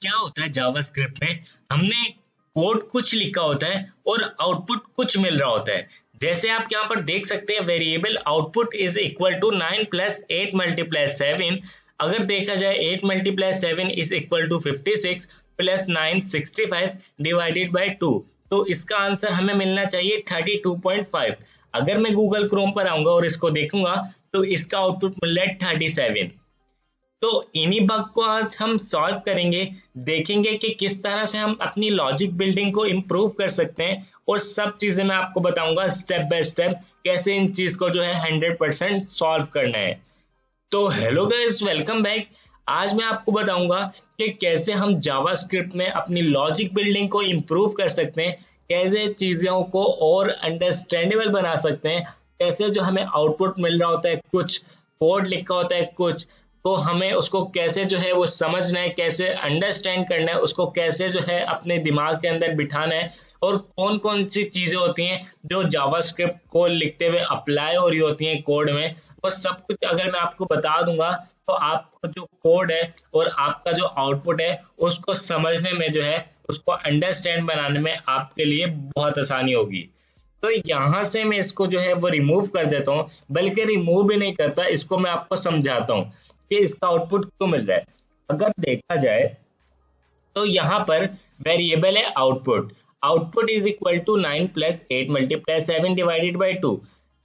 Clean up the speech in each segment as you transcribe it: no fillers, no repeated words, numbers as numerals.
क्या होता है जावास्क्रिप्ट में, हमने कोड कुछ लिखा होता है और आउटपुट कुछ मिल रहा होता है। जैसे आप यहाँ पर देख सकते हैं variable output is equal to 9 plus 8 multiply 7। अगर देखा जाए 8 multiply 7 is equal to 56 plus 9 65 divided by 2, तो इसका आंसर हमें मिलना चाहिए 32.5। अगर मैं गूगल क्रोम पर आऊंगा और इसको देखूंगा तो इसका आउटपुट मिल रहा है 37। तो इन्हीं बग को आज हम सॉल्व करेंगे, देखेंगे कि किस तरह से हम अपनी लॉजिक बिल्डिंग को इम्प्रूव कर सकते हैं, और सब चीजें मैं आपको बताऊंगा स्टेप बाय स्टेप कैसे इन चीज को जो है 100% सॉल्व करना है। तो हेलो गाइस, वेलकम बैक। आज मैं आपको बताऊंगा कि कैसे हम जावास्क्रिप्ट में अपनी लॉजिक बिल्डिंग को इम्प्रूव कर सकते हैं, कैसे चीजों को और अंडरस्टैंडेबल बना सकते हैं, कैसे जो हमें आउटपुट मिल रहा होता है कुछ, कोड लिखा होता है कुछ, तो हमें उसको कैसे जो है वो समझना है, कैसे अंडरस्टैंड करना है, उसको कैसे जो है अपने दिमाग के अंदर बिठाना है, और कौन कौन सी चीजें होती हैं जो जावास्क्रिप्ट को लिखते हुए अप्लाई हो रही होती हैं कोड में, और सब कुछ अगर मैं आपको बता दूंगा तो आपको जो कोड है और आपका जो आउटपुट है उसको समझने में जो है, उसको अंडरस्टैंड बनाने में आपके लिए बहुत आसानी होगी। तो यहाँ से मैं इसको जो है वो रिमूव कर देता हूँ, बल्कि रिमूव भी नहीं करता, इसको मैं आपको समझाता हूँ कि इसका आउटपुट क्यों मिल रहा है। अगर देखा जाए तो यहाँ पर वेरिएबल है output, output is equal to 9 plus 8 multiply 7 divided by 2।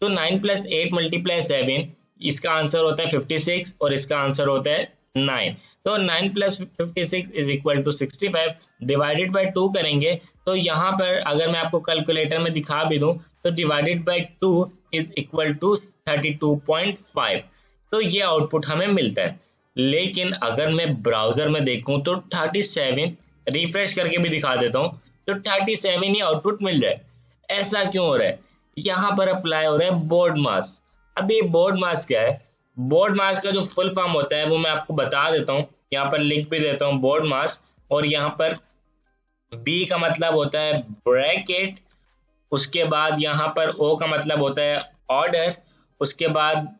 तो 9 प्लस 8 मल्टीप्लाई 7, इसका आंसर होता है 56 और इसका आंसर होता है 9। तो 9 plus 56 is equal to 65 divided by 2 करेंगे, तो यहाँ पर अगर मैं आपको कैलकुलेटर में दिखा भी दूं तो divided by 2 is equal to 32.5। तो ये आउटपुट हमें मिलता है। लेकिन अगर मैं ब्राउजर में देखूं तो 37, रिफ्रेश करके भी दिखा देता हूं, तो 37 ही आउटपुट मिल रहा है। ऐसा क्यों हो रहा है? यहाँ पर अप्लाई हो रहा है बोर्ड मास। अब ये बोर्ड मास क्या है? बोर्ड मास का जो फुल फॉर्म होता है वो मैं आपको बता देता हूँ, यहाँ पर लिख भी देता हूँ बोर्ड मास। और यहाँ पर बी का मतलब होता है ब्रैकेट, उसके बाद यहाँ पर ओ का मतलब होता है ऑर्डर, उसके बाद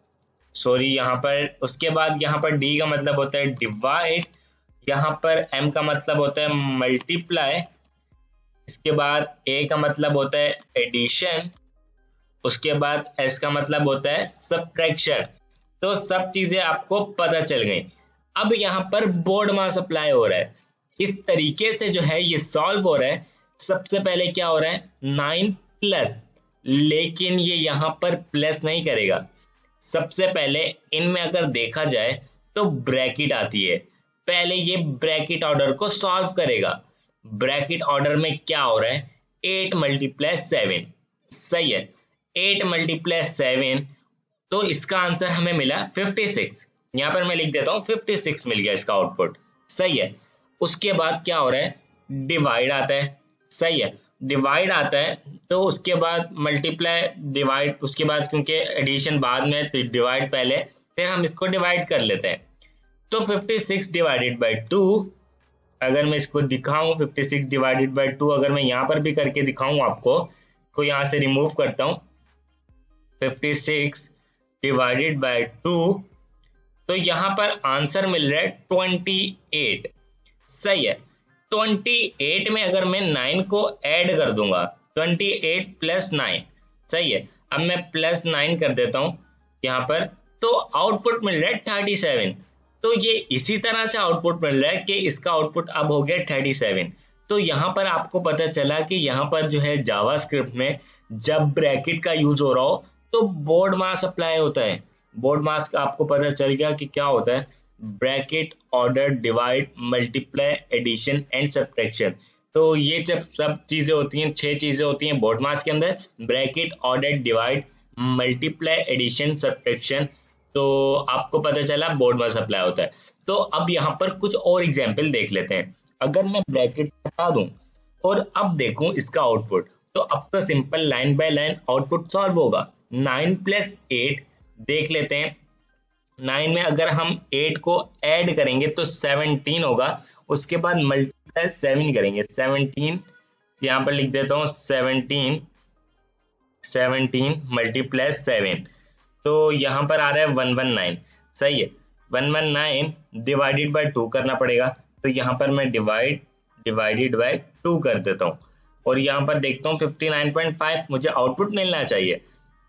यहाँ पर डी का मतलब होता है डिवाइड, यहाँ पर एम का मतलब होता है मल्टीप्लाई, इसके बाद ए का मतलब होता है एडिशन, उसके बाद एस का मतलब होता है सब्ट्रैक्शन। तो सब चीजें आपको पता चल गई। अब यहाँ पर बोर्ड मास अप्लाई हो रहा है, इस तरीके से जो है ये सॉल्व हो रहा है। सबसे पहले क्या हो रहा है 9 प्लस, लेकिन ये यहाँ पर प्लस नहीं करेगा। सबसे पहले इनमें अगर देखा जाए तो ब्रैकेट आती है, पहले ये ब्रैकेट ऑर्डर को सॉल्व करेगा। ब्रैकेट ऑर्डर में क्या हो रहा है 8 मल्टीप्लाई 7, सही है 8 मल्टीप्लाई 7, तो इसका आंसर हमें मिला 56। यहाँ पर मैं लिख देता हूँ 56 मिल गया इसका आउटपुट, सही है। उसके बाद क्या हो रहा है डिवाइड आता है, सही है डिवाइड आता है, तो उसके बाद मल्टीप्लाई डिवाइड, उसके बाद क्योंकि एडिशन बाद में तो डिवाइड पहले, फिर हम इसको डिवाइड कर लेते हैं। तो 56 डिवाइडेड बाई 2, अगर मैं इसको दिखाऊं 56 डिवाइडेड बाई 2, अगर मैं यहाँ पर भी करके दिखाऊं आपको, तो यहाँ से रिमूव करता हूं 56 डिवाइडेड बाई 2, तो यहाँ पर आंसर मिल रहा है 28, सही है। 28 में अगर मैं 9 को ऐड कर दूंगा, 28 प्लस 9, सही है। अब मैं प्लस 9 कर देता हूं यहाँ पर, तो आउटपुट मिल रहा है 37। तो ये इसी तरह से आउटपुट मिल रहा है कि इसका आउटपुट अब हो गया 37। तो यहाँ पर आपको पता चला कि यहाँ पर जो है जावास्क्रिप्ट में जब ब्रैकेट का यूज हो रहा हो तो बोर्ड मास अप्लाई होता है। बोर्ड मास का आपको पता चल गया कि क्या होता है, bracket order divide multiply addition and subtraction. तो ये जब सब चीजें होती हैं, 6 चीजें होती हैं बोर्ड मास के अंदर, bracket order divide multiply addition subtraction, तो आपको पता चला बोर्ड मास अप्लाई होता है। तो अब यहाँ पर कुछ और एग्जाम्पल देख लेते हैं। अगर मैं ब्रैकेट हटा दूं और अब देखूं इसका आउटपुट, तो अब तो simple line by line output solve होगा। 9 प्लस 8 देख लेते हैं, 9 में अगर हम 8 को ऐड करेंगे तो 17 होगा, उसके बाद मल्टीप्लाई 7 करेंगे, 17 यहाँ पर लिख देता हूँ 17 मल्टीप्लाई 7, तो यहाँ पर आ रहा है 119, सही है। 119 डिवाइडेड बाय 2 करना पड़ेगा, तो यहाँ पर मैं डिवाइडेड बाय 2 कर देता हूँ और यहाँ पर देखता हूँ 59.5 मुझे आउटपुट मिलना चाहिए।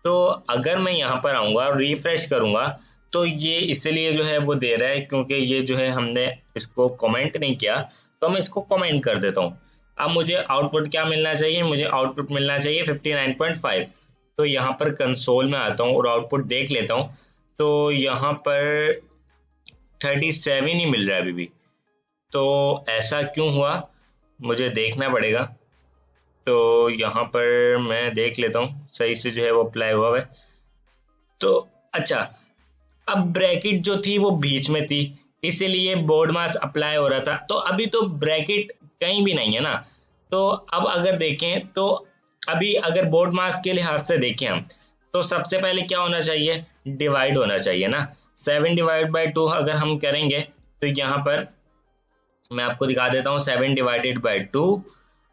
तो अगर मैं यहाँ पर आऊँगा और रिफ्रेश करूँगा तो ये इसलिए जो है वो दे रहा है क्योंकि ये जो है हमने इसको कमेंट नहीं किया, तो मैं इसको कमेंट कर देता हूँ। अब मुझे आउटपुट क्या मिलना चाहिए, मुझे आउटपुट मिलना चाहिए 59.5। तो यहाँ पर कंसोल में आता हूँ और आउटपुट देख लेता हूँ, तो यहाँ पर 37 ही मिल रहा है अभी भी। तो ऐसा क्यों हुआ मुझे देखना पड़ेगा। तो यहाँ पर मैं देख लेता हूँ सही से जो है वो अप्लाई हुआ है। तो अच्छा, अब ब्रैकेट जो थी वो बीच में थी इसीलिए बोर्ड मास अप्लाई हो रहा था। तो अभी तो ब्रैकेट कहीं भी नहीं है ना। तो अब अगर देखें तो अभी अगर बोर्ड मास के लिहाज से देखें हम, तो सबसे पहले क्या होना चाहिए, डिवाइड होना चाहिए ना। 7 डिवाइड बाई 2 अगर हम करेंगे तो यहाँ पर मैं आपको दिखा देता हूँ 7 डिवाइडेड बाई 2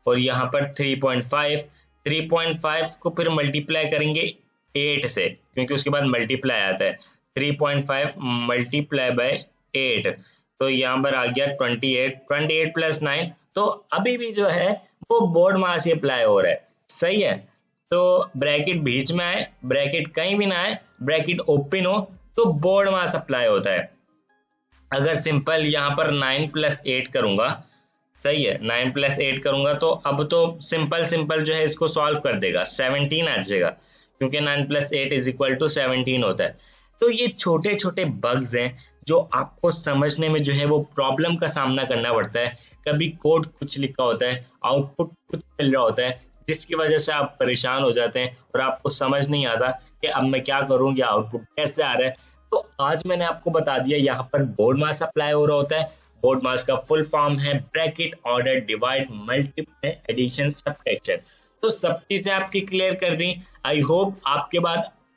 और यहाँ पर 3.5 को फिर मल्टीप्लाई करेंगे 8 से, क्योंकि उसके बाद मल्टीप्लाई आता है। 3.5 मल्टीप्लाई बाय 8 तो यहाँ पर आ गया 28 प्लस 9। तो अभी भी जो है वो बोर्ड मास ही अप्लाई हो रहा है, सही है। तो ब्रैकेट बीच में आए, ब्रैकेट कहीं भी ना आए, ब्रैकेट ओपन हो तो बोर्ड मास अप्लाई होता है। अगर सिंपल यहाँ पर 9 प्लस 8 करूंगा, सही है, 9 प्लस 8 करूंगा तो अब तो सिंपल जो है इसको सॉल्व कर देगा, 17 आ जाएगा, क्योंकि 9 प्लस 8 इज इक्वल टू 17 होता है। तो ये छोटे छोटे बग्स हैं जो आपको समझने में जो है वो प्रॉब्लम का सामना करना पड़ता है। कभी कोड कुछ लिखा होता है, आउटपुट कुछ मिल रहा होता है, जिसकी वजह से आप परेशान हो जाते हैं और आपको समझ नहीं आता कि अब मैं क्या करूं, या आउटपुट कैसे आ रहा है। तो आज मैंने आपको बता दिया यहाँ पर बोर्ड मास अप्लाई हो रहा होता है। बोर्ड मास का फुल फॉर्म है bracket, order, divide, multiply, addition, subtraction. तो सब चीजें आपकी क्लियर कर दी। आई होप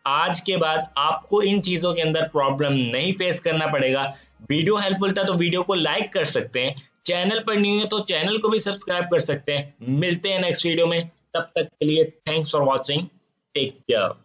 आज के बाद आपको इन चीजों के अंदर प्रॉब्लम नहीं फेस करना पड़ेगा। वीडियो हेल्पफुल था तो वीडियो को लाइक कर सकते हैं, चैनल पर न्यू है तो चैनल को भी सब्सक्राइब कर सकते हैं। मिलते हैं नेक्स्ट वीडियो में, तब तक के लिए thanks for watching, take care.